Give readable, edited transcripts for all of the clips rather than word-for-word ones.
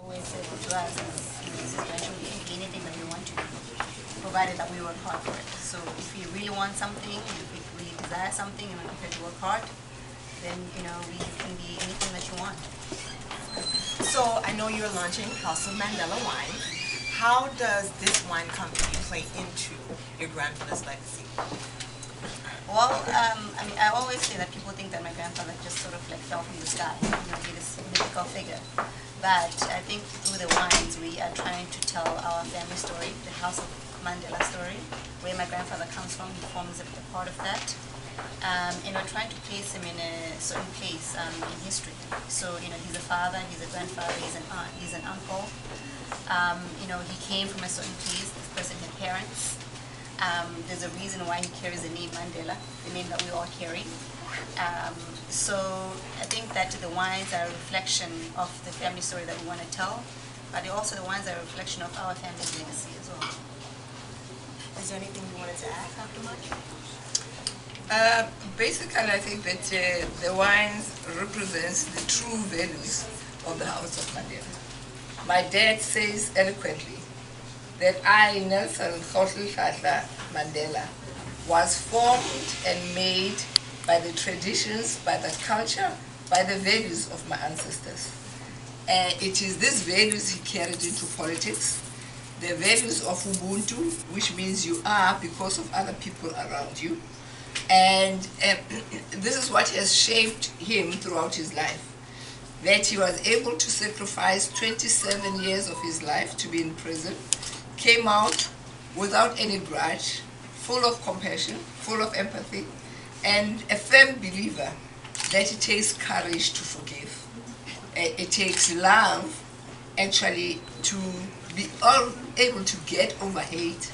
Always said to us is eventually we can do anything that we want to do, provided that we work hard for it. So if you really want something, if you really desire something and we're prepared to work hard, then we can be anything that you want. So I know you're launching House of Mandela wine. How does this wine company play into your grandfather's legacy? Well, I always say that people think that my grandfather just sort of like fell from the sky, be this mythical figure. But I think through the wines, we are trying to tell our family story, the House of Mandela story, where my grandfather comes from. He forms a part of that. And we're trying to place him in a certain place in history. So, he's a father, he's a grandfather, he's an aunt, he's an uncle. He came from a certain place. This person had parents. There's a reason why he carries the name Mandela, the name that we all carry. So I think that the wines are a reflection of the family story that we want to tell, but also the wines are a reflection of our family's legacy as well. Is there anything you wanted to add, Dr. March? Basically, I think that the wines represents the true values of the House of Mandela. My dad says eloquently that I, Nelson Rolihlahla Mandela, was formed and made by the traditions, by the culture, by the values of my ancestors. It is these values he carried into politics, the values of Ubuntu, which means you are because of other people around you. And this is what has shaped him throughout his life. That he was able to sacrifice 27 years of his life to be in prison, came out without any grudge, full of compassion, full of empathy, and a firm believer that it takes courage to forgive. It takes love, actually, to be able to get over hate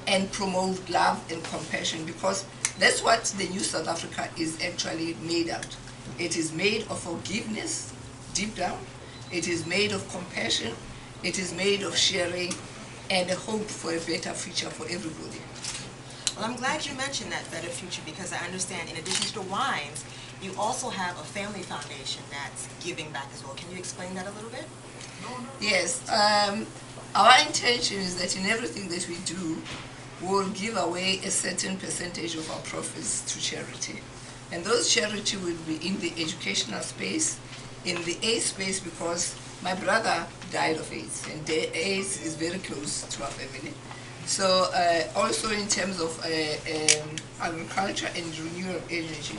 and promote love and compassion, because that's what the new South Africa is actually made out. It is made of forgiveness, deep down. It is made of compassion. It is made of sharing and a hope for a better future for everybody. Well, I'm glad you mentioned that better future, because I understand in addition to the wines, you also have a family foundation that's giving back as well. Can you explain that a little bit? Yes. Our intention is that in everything that we do, we'll give away a certain percentage of our profits to charity. And those charity will be in the educational space, in the AIDS space, because my brother died of AIDS, and AIDS is very close to our family. So also in terms of agriculture and renewable energy,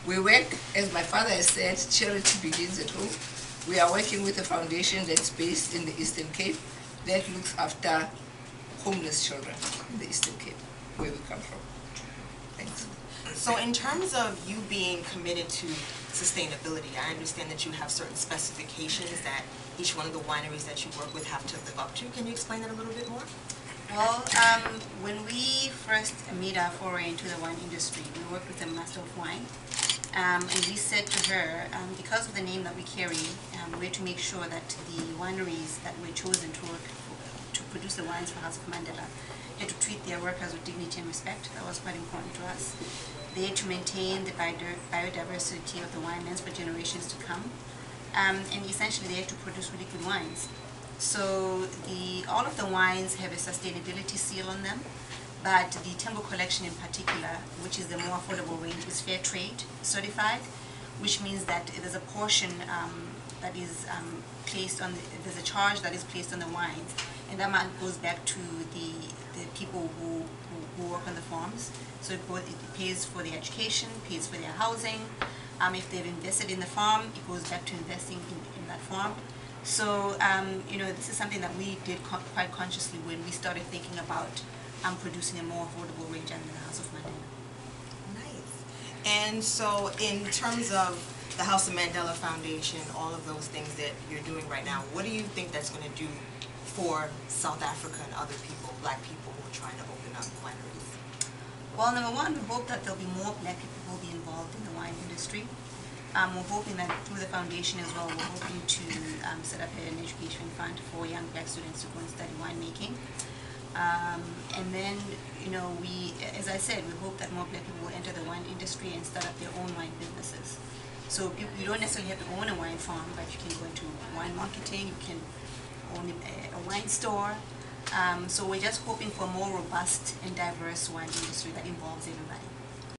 we work, as my father has said, charity begins at home. We are working with a foundation that's based in the Eastern Cape that looks after homeless children in the Eastern Cape, where we come from. Thanks. So in terms of you being committed to sustainability, I understand that you have certain specifications that each one of the wineries that you work with have to live up to. Can you explain that a little bit more? Well, when we first made our foray into the wine industry, we worked with a master of wine. And we said to her, because of the name that we carry, we're to make sure that the wineries that were chosen to work to produce the wines for House of Mandela had to treat their workers with dignity and respect. That was quite important to us. They had to maintain the biodiversity of the winelands for generations to come. And essentially they had to produce really good wines. So all of the wines have a sustainability seal on them, but the Tembo collection in particular, which is the more affordable range, is fair trade certified, which means that there's a portion that is placed on, there's a charge that is placed on the wines, and that amount goes back to the people who work on the farms. So it pays for their education, pays for their housing. If they've invested in the farm, it goes back to investing in that farm. So, this is something that we did quite consciously when we started thinking about producing a more affordable range under the House of Mandela. Nice. And so in terms of the House of Mandela Foundation, all of those things that you're doing right now, what do you think that's going to do for South Africa and other people, black people who are trying to open up wineries? Well, number one, we hope that there'll be more black people who will be involved in the wine industry. We're hoping that through the foundation as well, we're hoping to set up an education fund for young black students to go and study winemaking. And then, as I said, we hope that more black people will enter the wine industry and start up their own wine businesses. So you don't necessarily have to own a wine farm, but you can go into wine marketing, you can wine store. So we're just hoping for a more robust and diverse wine industry that involves everybody.